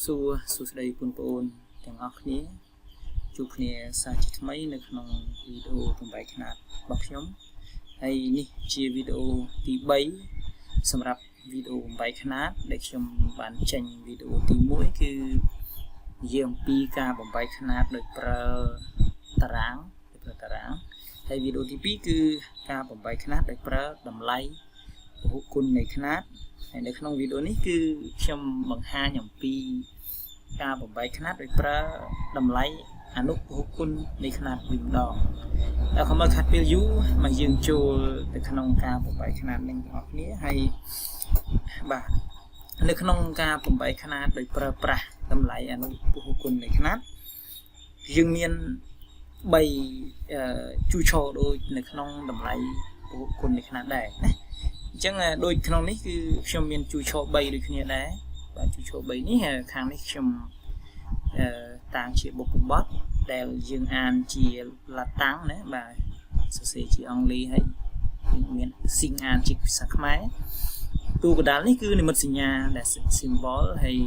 សួស្តីបងប្អូនទាំងអស់គ្នាជួបគ្នាសាជាថ្មីនៅក្នុងវីដេអូ8ខ្នាតរបស់ខ្ញុំហើយនេះជាវីដេអូទី3សម្រាប់វីដេអូ8ខ្នាតដែលខ្ញុំបានចេញវីដេអូទី1គឺនិយាយអំពីការបំបែកខ្នាតដោយប្រើតារាងហើយវីដេអូទី2គឺការបំបែកខ្នាតដោយប្រើតម្លៃពហុគុណនៃខ្នាតហើយនៅក្នុងវីដេអូនេះគឺខ្ញុំបង្ហាញអំពីការបំបែកខ្នាតដោយប្រើតម្លៃអនុពហុគុណនៃខ្នាតវិញម្ដងហើយខ្ញុំមកខាត់ពេលយូរមកយើងចូលទៅក្នុងការបំបែកខ្នាតនឹងបងប្អូនគ្នាហើយបាទនៅក្នុងការបំបែកខ្នាតដោយប្រើប្រាស់តម្លៃអនុពហុគុណនៃខ្នាតយើងមាន3ជួឆោដូចនៅក្នុងតម្លៃពហុគុណនៃខ្នាតដែរណាអញ្ចឹងដូចក្នុងនេះគឺខ្ញុំមានជួឆោ3ដូចគ្នាដែរបាទជួឆោ3នេះខាងនេះខ្ញុំតាំងជាបុព្វបុត្រដែលយើងអានជាឡាតាំងណាបាទសរសេរជាអង់គ្លេសហើយមានស៊ីងអានជាភាសាខ្មែរទូកដាលនេះគឺនិមិត្តសញ្ញាដែល symbol ហើយ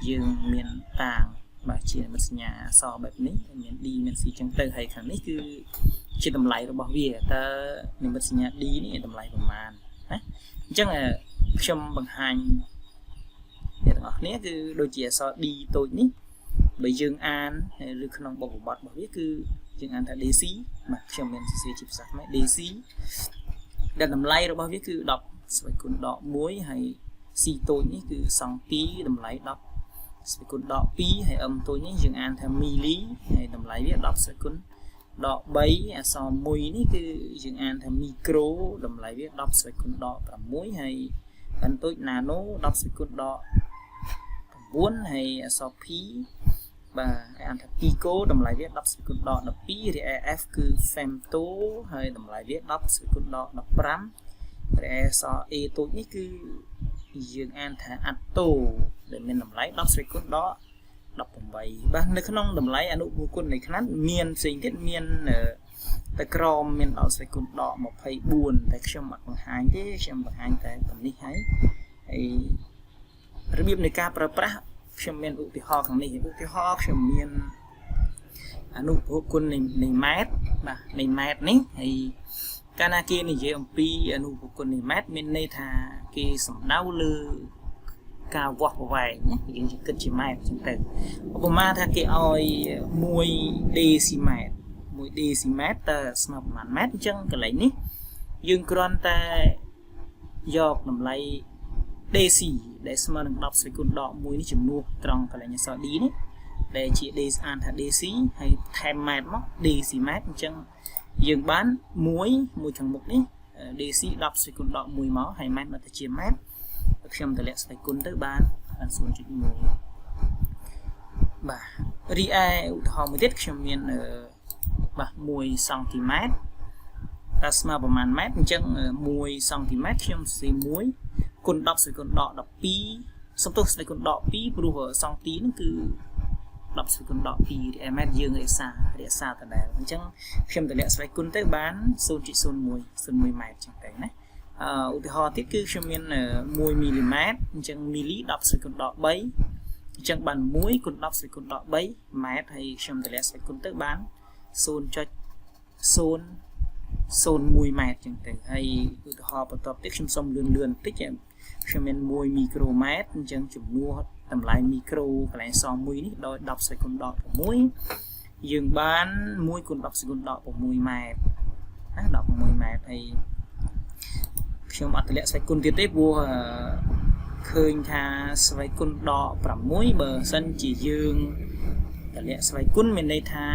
យើងមានតាំងបាទជានិមិត្តសញ្ញាអក្សរបែបនេះមាន D មាន C ចឹងទៅហើយខាងនេះគឺជាតម្លៃរបស់វាតើនិមិត្តសញ្ញា D នេះតម្លៃប្រមាណណាអញ្ចឹងខ្ញុំបង្ហាញអ្នកទាំងអស់គ្នាគឺដូចជាអក្សរ D តូចនេះបើយើងអានឬក្នុងបុព្វបុត្ររបស់វាគឺយើងអានថា DC បាទខ្ញុំមានសរសេរជាភាសាខ្មែរ DC ដែលតម្លៃរបស់វាគឺ10ស្វ័យគុណដក1ហើយ C តូចនេះគឺសង់ទីតម្លៃ10ស្វ័យគុណដក2ហើយ M តូចនេះយើងអានថា milli ហើយតម្លៃវា10ស្វ័យគុណដក3អក្សរ1នេះគឺយើងអានថា micro តម្លៃវា10ស្វ័យគុណដក6ហើយ N តូច nano 10ស្វ័យគុណដក9ហើយអក្សរ P បាទអានថា pico តម្លៃវា10ស្វ័យគុណដក12រីឯ F គឺ femto ហើយតម្លៃវា10ស្វ័យគុណដក15រីឯអក្សរ A តូចនេះគឺយើងអានថា atto ដែលមានតម្លៃ10ស្វ័យគុណដក18បាទនៅក្នុងតម្លៃអនុពហុគុណនៃខ្នាតមានផ្សេងទៀតមានតែក្រមមាន10ស្វ័យគុណដក24តែខ្ញុំអត់បង្ហាញទេខ្ញុំបង្ហាញតែប៉ុណ្នេះហើយរបៀបនៃការប្រើប្រាស់ខ្ញុំមានឧទាហរណ៍ខាងនេះឧទាហរណ៍ខ្ញុំមានអនុពហុគុណនៃម៉ែត្របាទនៃម៉ែត្រនេះហើយកាលណាគេនិយាយអំពីអនុពហុគុណនៃម៉ែត្រមានន័យថាគេសំដៅលើការវាស់ប្រវែងណាយើងគិតជាម៉ែត្រអញ្ចឹងទៅឧបមាថាគេឲ្យ1 decimeter 1 decimeter តើស្មើប្រមាណម៉ែត្រអញ្ចឹងកន្លែងនេះយើងគ្រាន់តែយកតម្លៃ dc ដែលស្មើនឹង10ស្វ័យគុណដក1នេះចំនួនត្រង់កន្លែងអក្សរ D នេះដែលជា D អានថា DC ហើយថែមម៉ែត្រមក decimeter អញ្ចឹងយើងបាន1ខាងមុខនេះ DC 10ស្វ័យគុណដក1មកហើយម៉ែត្រមកទៅជាម៉ែត្រខ្ញុំតម្លាក់ស្វ័យគុណទៅបាន 0.1 បាទរីឯឧទាហរណ៍មួយទៀតខ្ញុំមានបាទ1សង់ទីម៉ែត្រតើស្មើប្រមាណម៉ែត្រអញ្ចឹង1សង់ទីម៉ែត្រខ្ញុំសរសេរ1គុណ10ស្វ័យគុណដក12សំទោសស្វ័យគុណដក2ព្រោះសង់ទីហ្នឹងគឺ10ស្វ័យគុណដក2រីឯម៉ែត្រយើងរក្សាដដែលអញ្ចឹងខ្ញុំតម្លាក់ស្វ័យគុណទៅបាន 0.01 ម៉ែត្រអញ្ចឹងទៅណាឧទាហរណ៍ទៀតគឺខ្ញុំមាន1មីលីម៉ែត្រអញ្ចឹងមីលី10ស្វ័យគុណដក3អញ្ចឹងបាន1គុណ10ស្វ័យគុណដក3ម៉ែត្រហើយខ្ញុំតម្លាក់ស្វ័យគុណទៅបាន 0.001 ម៉ែត្រអញ្ចឹងទៅហើយឧទាហរណ៍បន្ទាប់ទៀតខ្ញុំសុំលឿនបន្តិចខ្ញុំមាន1មីក្រូម៉ែត្រអញ្ចឹងចំនួនតម្លៃមីក្រូកន្លែងស1នេះដោយ10ស្វ័យគុណដក6យើងបាន1គុណ10ស្វ័យគុណដក6ម៉ែត្រណា16ម៉ែត្រហើយខ្ញុំអត់តម្លាក់ស្វ័យគុណទៀតទេព្រោះឃើញថាស្វ័យគុណដក6បើសិនជាយើងតម្លាក់ស្វ័យគុណមានន័យថា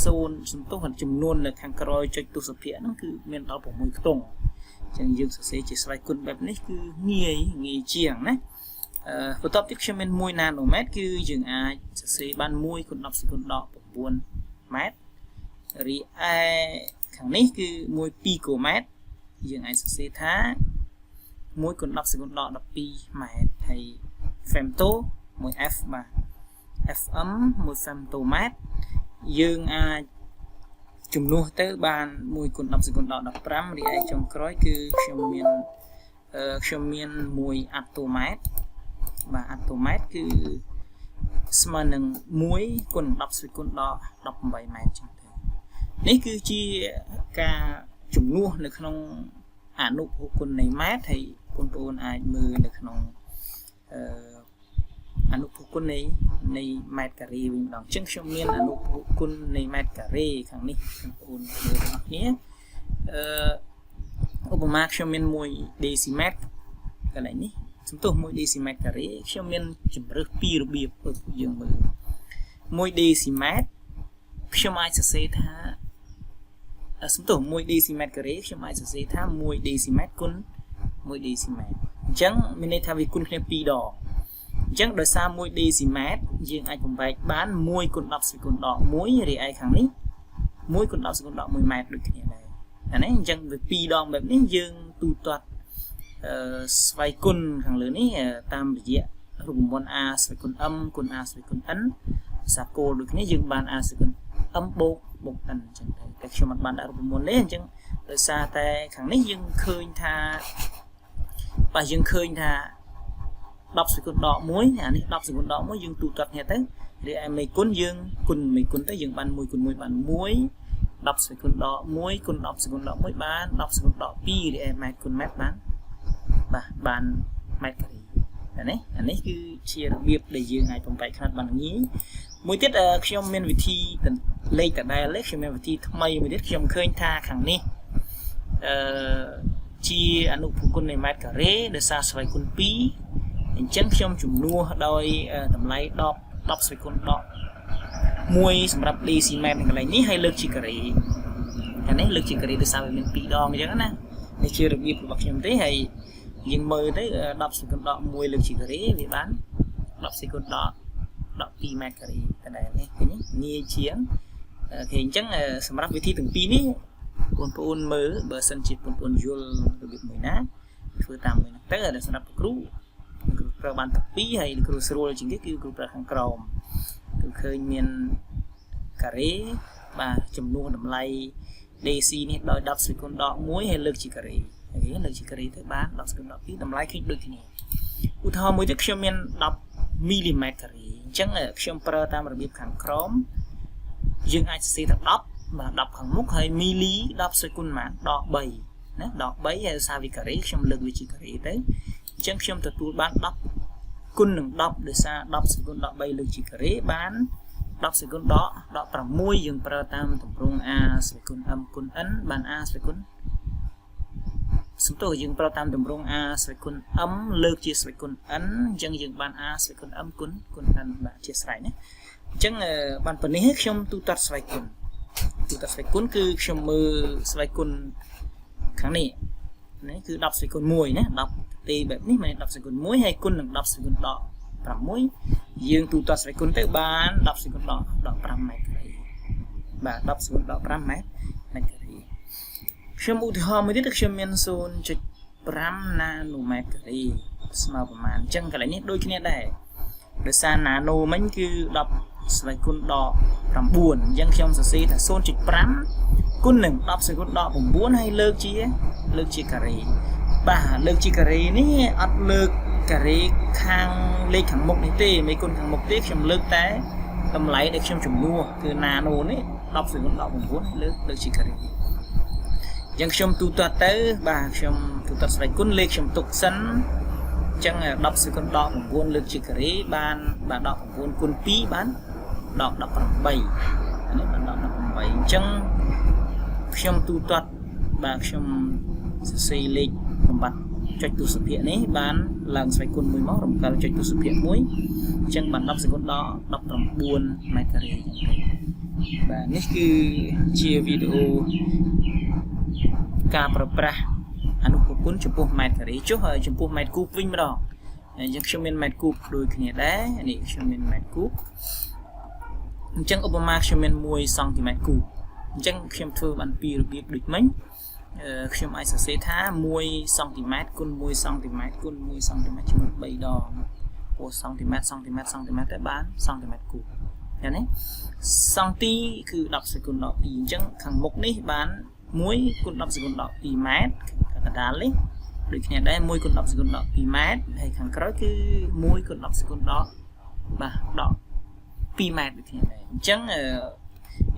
0សំទោសចំនួននៅខាងក្រោយចុចទស្សភៈហ្នឹងគឺមានដល់6ខ្ទង់អញ្ចឹងយើងសរសេរជាស្វ័យគុណបែបនេះគឺងាយជាងណាបន្ទាប់ទៀតខ្ញុំមាន1ណាណូម៉ែត្រគឺយើងអាចសរសេរបាន1គុណ10ស្វ័យគុណដក9ម៉ែត្ររីឯខាងនេះគឺ1ពីកូម៉ែត្រយើងអាចសរសេរថា1គុណ10ស្វ័យគុណដក12ម៉ែត្រហើយ femto 1 f បាទ fm 1 femtometer យើងអាចជំនួសទៅបាន1គុណ10ស្វ័យគុណដក15រីឯចុងក្រោយគឺខ្ញុំមាន1 attometer và atomet គឺ ស្មើនឹង 1 គុណ 10 ស្វ័យគុណ ដល់ 18 ម៉ែត្រ ចឹងទៅ នេះ គឺជា ការ ជំនួស នៅ ក្នុង អនុភូគុណ នៃ ម៉ែត្រ ហើយ បងប្អូន អាច មើល នៅ ក្នុង អនុភូគុណ នៃ ម៉ែត្រការ៉េ វិញ ម្ដង ចឹង ខ្ញុំ មាន អនុភូគុណ នៃ ម៉ែត្រការ៉េ ខាង នេះ បងប្អូន មើល ទាំង អស់ គ្នា ឧបមា ខ្ញុំ មាន 1 decimeter កន្លែង នេះ សំទោស 1 decimeter ការ៉េ ខ្ញុំ មាន ជំរើស 2 របៀប ឲ្យ យើង មើល 1 decimeter ខ្ញុំ អាច សរសេរ ថា សំទោស 1 decimeter ការ៉េ ខ្ញុំ អាច សរសេរ ថា 1 decimeter គុណ 1 decimeter អញ្ចឹង មាន ន័យ ថា វា គុណ គ្នា 2 ដង អញ្ចឹង ដោយសារ 1 decimeter យើង អាច បំបែក បាន 1 គុណ 10 ស្វ័យគុណ ដល់ 1 រីឯ ខាង នេះ 1 គុណ 10 ស្វ័យគុណ ដល់ 1 ម៉ែត្រ ដូច គ្នា ដែរ អានេះ អញ្ចឹង វា 2 ដង បែប នេះ យើង ទូទាត់ ស្វ័យគុណ ខាង លើ នេះ តាម រយៈ រូបមន្ត a ស្វ័យគុណ m គុណ a ស្វ័យគុណ n សាគោល ដូច គ្នា យើង បាន a ស្វ័យគុណ m បូក n អញ្ចឹង តែ ខ្ញុំ អត់ បាន ដាក់ រូបមន្ត ទេ អញ្ចឹង ដោយសារ តែ ខាង នេះ យើង ឃើញ ថា បាទ យើង ឃើញ ថា 10 ស្វ័យគុណ ដល់ 1 អានេះ 10 ស្វ័យគុណ ដល់ 1 យើង ទូទាត់ គ្នា ទៅ រីឯ មេគុណ យើង គុណ មេគុណ ទៅ យើង បាន 1 គុណ 1 បាន 1 10 ស្វ័យគុណ ដល់ 1 គុណ 10 ស្វ័យគុណ ដល់ 1 បាន 10 ស្វ័យគុណ ដល់ 2 រីឯ ម៉ែត្រ គុណ ម៉ែត្រ បាន បាទ បាន ម៉ែត្រការ៉េ អានេះ គឺជា របៀប ដែល យើង អាច បំបែក ខ្នាត បាន ងាយ មួយទៀត ខ្ញុំ មាន វិធី លេខ ដដែល ទេ ខ្ញុំ មាន វិធី ថ្មី មួយទៀត ខ្ញុំ ឃើញ ថា ខាង នេះ ជា អនុភូគុណ នៃ ម៉ែត្រការ៉េ ដោយសារ ស្វ័យគុណ 2 អញ្ចឹង ខ្ញុំ ជំនួស ដោយ តម្លៃ 10 ស្វ័យគុណ ដល់ 1 សម្រាប់ decimeter នៅកន្លែង នេះ ហើយ លើក ជា ការ៉េ អានេះ លើក ជា ការ៉េ ដោយសារ វា មាន 2 ដង អញ្ចឹង ណា នេះ ជា របៀប របស់ ខ្ញុំ ទេ ហើយ យើង មើល ទៅ 10 ស្វ័យគុណ ដល់ 1 លើក ជា ការ៉េ វា បាន 10 ស្វ័យគុណ ដល់ 12 ម៉ែត្រការ៉េ ដដែល នេះ ឃើញ ងាយ ជាង អូខេ អញ្ចឹង សម្រាប់ វិធី ទាំង ពីរ នេះ បងប្អូន មើល បើសិន ជា បងប្អូន យល់ របៀប មួយ ណា ធ្វើ តាម មួយ ហ្នឹង ទៅ សម្រាប់ គ្រូ ប្រើ បាន តែ 2 ហើយ គ្រូ ស្រួល ជាង គេ គឺ គ្រូ ប្រើ ខាង ក្រោម គឺ ឃើញ មាន ការ៉េ បាទ ចំនួន តម្លៃ DC នេះ ដោយ 10 ស្វ័យគុណ ដល់ 1 ហើយ លើក ជា ការ៉េ អូខេ លើក ជា ការ៉េ ទៅ បាន 10 ស្វ័យគុណ ដល់ 2 តម្លៃ ឃើញ ដូច គ្នា ឧទាហរណ៍ មួយ ទៀត ខ្ញុំ មាន 10 មីលីម៉ែត្រ ការ៉េ អញ្ចឹង ខ្ញុំ ប្រើ តាម របៀប ខាង ក្រោម យើង អាច សរសេរ ថា 10 បាទ 10 ខាង មុខ ហើយ មីលី 10 ស្វ័យគុណ ប៉ុន្មាន ដល់ 3 ណា ដល់ 3 ហើយ សារ វា ការ៉េ ខ្ញុំ លើក វា ជា ការ៉េ ទៅ អញ្ចឹង ខ្ញុំ ទទួល បាន 10 គុណ នឹង 10 ដោយសារ 10 ស្វ័យគុណ ដល់ 3 លើក ជា ការ៉េ បាន 10 ស្វ័យគុណ ដល់ 6 យើង ប្រើ តាម ទម្រង់ a ស្វ័យគុណ m គុណ n បាន a ស្វ័យគុណ សំទោស យើង ប្រើ តាម ទម្រង់ a ស្វ័យគុណ m លើក ជា ស្វ័យគុណ n អញ្ចឹង យើង បាន a ស្វ័យគុណ m គុណ n បាទ ជា ស្រេច ណា អញ្ចឹង បាន ប៉ុណ្នេះ ខ្ញុំ ទូទាត់ ស្វ័យគុណ ទូទាត់ ស្វ័យគុណ គឺ ខ្ញុំ មើល ស្វ័យគុណ ខាង នេះ នេះ គឺ 10 ស្វ័យគុណ 1 ណា 10 ទេ បែប នេះ មាន 10 ស្វ័យគុណ 1 ហើយ គុណ នឹង 10 ស្វ័យគុណ ដល់ 6 យើង ទូទាត់ ស្វ័យគុណ ទៅ បាន 10 ស្វ័យគុណ ដល់ 5 ម៉ែត្រ ការ៉េ បាទ 10 ស្វ័យគុណ ដល់ 5 ម៉ែត្រ ការ៉េ ខ្ញុំ ឧទាហរណ៍ មួយ ទៀត ខ្ញុំ មាន 0.5 ណាណូម៉ែត្រ ការ៉េ ស្មើ ប្រមាណ អញ្ចឹង កន្លែង នេះ ដូច គ្នា ដែរ ដោយសារ ណាណូ មិញ គឺ 10 ស្វ័យគុណ ដល់ 9 អញ្ចឹង ខ្ញុំ សរសេរ ថា 0.5 គុណ នឹង 10 ស្វ័យគុណ ដល់ 9 ហើយ លើក ជា ការ៉េ បាទ លើក ជា ការ៉េ នេះ អត់ លើក ការ៉េ ខាង លេខ ខាង មុខ នេះ ទេ មេគុណ ខាង មុខ ទេ ខ្ញុំ លើក តែ តម្លៃ ដែល ខ្ញុំ ជំនួស គឺ ណាណូ នេះ 10 ស្វ័យគុណ ដល់ 9 លើក ជា ការ៉េ អញ្ចឹង ខ្ញុំ ទូទាត់ ទៅ បាទ ខ្ញុំ ទូទាត់ ស្វ័យគុណ លេខ ខ្ញុំ ទុក សិន អញ្ចឹង 10 ស្វ័យគុណ ដល់ 9 លើក ជា ការ៉េ បាន បាទ 19 គុណ 2 បាន 18 អានេះ បាន 18 អញ្ចឹង ខ្ញុំ ទូទាត់ បាទ ខ្ញុំ សរសេរ លេខ បំបត្តិ ចុច ទស្សភាគ នេះ បាន ឡើង ស្វ័យគុណ 1 មក រំកិល ចុច ទស្សភាគ 1 អញ្ចឹង បាន 10 ស្វ័យគុណ ដល់ 19 ម៉ែត្រ ការ៉េ អញ្ចឹង បាទ នេះ គឺ ជា វីដេអូ ការ ប្រើប្រាស់ អនុភូគុណ ចំពោះ ម៉ែត្រ ការ៉េ ចុះ ចំពោះ ម៉ែត្រ គូប វិញ ម្ដង អញ្ចឹង ខ្ញុំ មាន ម៉ែត្រ គូប ដូច គ្នា ដែរ នេះ ខ្ញុំ មាន ម៉ែត្រ គូប អញ្ចឹង ឧបមា ខ្ញុំ មាន 1 សង់ទីម៉ែត្រ គូប អញ្ចឹង ខ្ញុំ ធ្វើ បាន 2 របៀប ដូច មិញ ខ្ញុំ អាច សរសេរ ថា 1 សង់ទីម៉ែត្រ គុណ 1 សង់ទីម៉ែត្រ គុណ 1 សង់ទីម៉ែត្រ ចំនួន 3 ដង ពោ សង់ទីម៉ែត្រ សង់ទីម៉ែត្រ សង់ទីម៉ែត្រ ទៅ បាន សង់ទីម៉ែត្រ គូប ឃើញ ទេ សង់ទី គឺ 10 ស្វ័យគុណ ដល់ 2 អញ្ចឹង ខាង មុខ នេះ បាន 1 គុណ 10 ស្វ័យគុណ ដល់ 2 ម៉ែត្រ កណ្ដាល នេះ ដូចគ្នាដែរ1គុណ10សេគុណដក2ម៉ែត្រហើយខាងក្រោយគឺ1គុណ10សេគុណដកបាទដក2ម៉ែត្រដូចគ្នាដែរអញ្ចឹង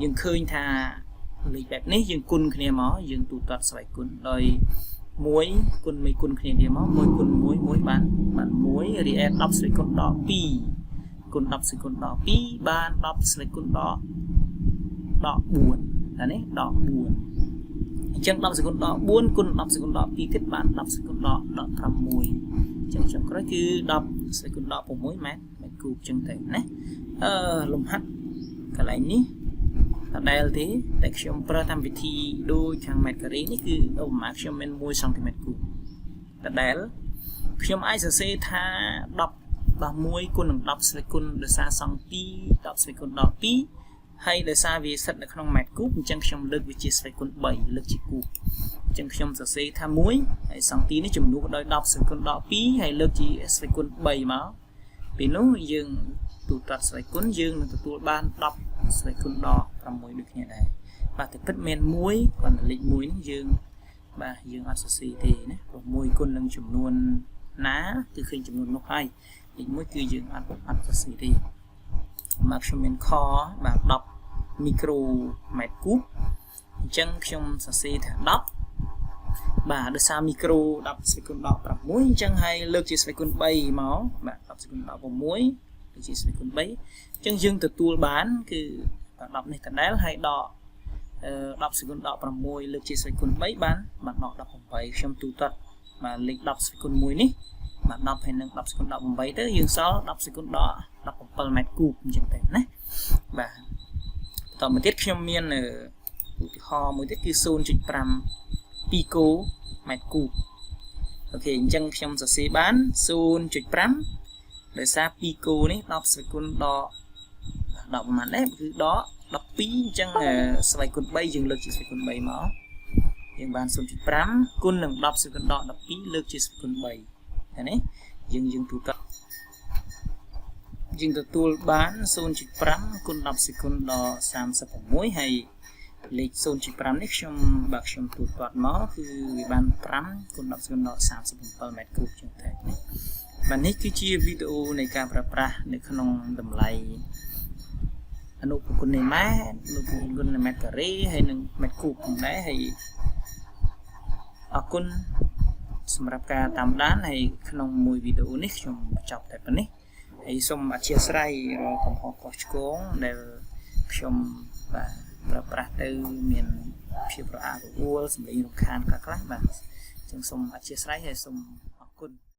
យើងឃើញថាលេខបែបនេះយើងគុណគ្នាមកយើងទូទាត់ស្វ័យគុណដោយ1គុណ1គុណគ្នាវាមក1គុណ1 1បាន1រីឯ10ស្វ័យគុណដក2គុណ10ស្វ័យគុណដក2បាន10ស្វ័យគុណដក4អានេះដក4អញ្ចឹង10សេគុណដក4គុណ10សេគុណដក2ទៀតបាន10សេគុណដក6អញ្ចឹងចុងក្រោយគឺ10សេគុណដក6ម៉ែត្រគូបអញ្ចឹងទៅណាលំហាត់កន្លែងនេះដដែលទេតែខ្ញុំប្រើតាមវិធីដូចខាងម៉ែត្រការ៉េនេះគឺឧបមាខ្ញុំមាន1សង់ទីម៉ែត្រគូបដដែលខ្ញុំអាចសរសេរថា10ដល់1គុណនឹង10ស្វ័យគុណដោយសារសង់2 10ស្វ័យគុណដក2ហើយដោយសារវាស្ថិតនៅក្នុងម៉ែត្រគូបអញ្ចឹងខ្ញុំលើកវាជាស្វ័យគុណ3លើកជាគូបអញ្ចឹងខ្ញុំសរសេរថា1ហើយសង់ទីនេះជំនួសដោយ10ស្វ័យគុណដក2ហើយលើកជាស្វ័យគុណ3មកពេលនោះយើងទូទាត់ស្វ័យគុណយើងនឹងទទួលបាន10ស្វ័យគុណដក6ដូចគ្នាដែរបាទតែពិតមាន1គាត់លេខ1នេះយើងបាទយើងអត់សរសេរទេណាព្រោះ1គុណនឹងចំនួនណាគឺឃើញចំនួននោះហើយលេខ1គឺយើងអត់សរសេរទេមកខ្ញុំមានខបាទ10មីក្រូម៉ែត្រគូបអញ្ចឹងខ្ញុំសរសេរថា10បាទដោយសារមីក្រូ10ស្វ័យគុណដក6អញ្ចឹងហើយលើកជាស្វ័យគុណ3មកបាទ10ស្វ័យគុណដក6លើកជាស្វ័យគុណ3អញ្ចឹងយើងទទួលបានគឺ10នេះដដែលហើយដក10សេគុណដក6លើកជាស្វ័យគុណ3បានដក18ខ្ញុំទូទាត់បាទលេខ10សេគុណ1នេះបាទ10ហើយនឹង10សេគុណដក8ទៅយើងសល់10សេគុណដក17ម៉ែត្រគូបអញ្ចឹងទៅណាបាទបន្តមកទៀតខ្ញុំមានឧទាហរណ៍មួយទៀតគឺ 0.5 ពីកូម៉ែត្រគូបអូខេអញ្ចឹងខ្ញុំសរសេរបាន 0.5 ដោយសារ2គូនេះ10ស្វ័យគុណដក10ប្រហែលដែរគឺដក12អញ្ចឹងស្វ័យគុណ3យើងលើកជាស្វ័យគុណ3មកយើងបាន 0.5 គុណនឹង10ស្វ័យគុណដក12លើកជាស្វ័យគុណ3ឃើញទេយើងទូទាត់យើងទទួលបាន 0.5 គុណ10ស្វ័យគុណដក36ហើយលេខ 0.5 នេះខ្ញុំទូទាត់មកគឺវាបាន5គុណ10ស្វ័យគុណដក37ម៉ែត្រគូបចឹងទៅបាទនេះគឺជាវីដេអូនៃការប្រើប្រាស់នៅក្នុងតម្លៃអនុប្រគុណនៃម៉ែត្រអនុប្រគុណនៃម៉ែត្រការ៉េហើយនិងម៉ែត្រគូបផងដែរហើយអរគុណសម្រាប់ការតាមដានហើយក្នុងមួយវីដេអូនេះខ្ញុំបញ្ចប់តែប៉ុណ្ណេះហើយសូមអធិស្ឋានរកកំហុសខុសឆ្គងដែលខ្ញុំបាទប្រើប្រាស់ទៅមានភាពរអាក់រអួលសម្លេងរំខានខ្លះបាទអញ្ចឹងសូមអធិស្ឋានហើយសូមអរគុណ